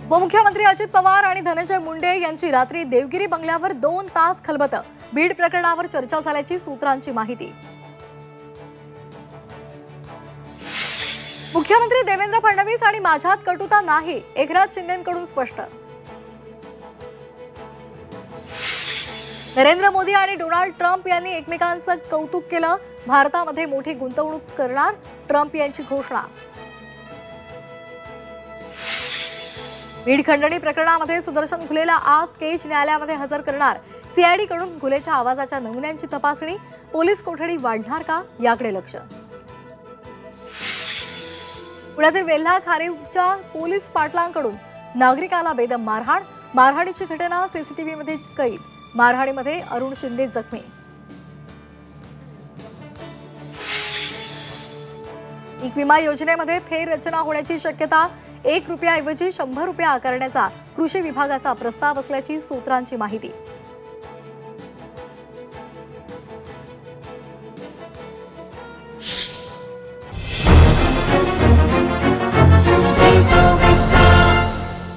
उपमुख्यमंत्री अजित पवार आणि धनंजय मुंडे यांची रात्री देवगिरी बंगल्यावर 2 तास खलबतं. बीड प्रकरणावर चर्चा झाल्याची सूत्रांची माहिती. मुख्यमंत्री देवेंद्र फडणवीस आणि माझ्यात कटुता नाही, एकनाथ शिंदेंकडून स्पष्ट. नरेंद्र मोदी आणि डोनाल्ड ट्रम्प यांनी एकमेकांचं कौतुक केलं. भारतामध्ये मोठी गुंतवणूक करणार, ट्रम्प यांची घोषणा. बीड खंडणी प्रकरणामध्ये सुदर्शन घुलेला आज केज न्यायालयामध्ये हजर करणार. सीआयडी कडून घुलेच्या आवाजाच्या नमुन्यांची तपासणी. पोलीस कोठडी वाढणार का, याकडे लक्ष. पुण्यातील वेल्हा खारीवच्या पोलीस पाटलांकडून नागरिकाला बेदम मारहाण. मारहाणीची घटना सीसीटीव्हीमध्ये कैद. मारहाणीमध्ये अरुण शिंदे जखमी. पीक विमा योजनेमध्ये फेररचना होण्याची शक्यता. 1 रुपयाऐवजी 100 रुपये आकारण्याचा कृषी विभागाचा प्रस्ताव असल्याची सूत्रांची माहिती.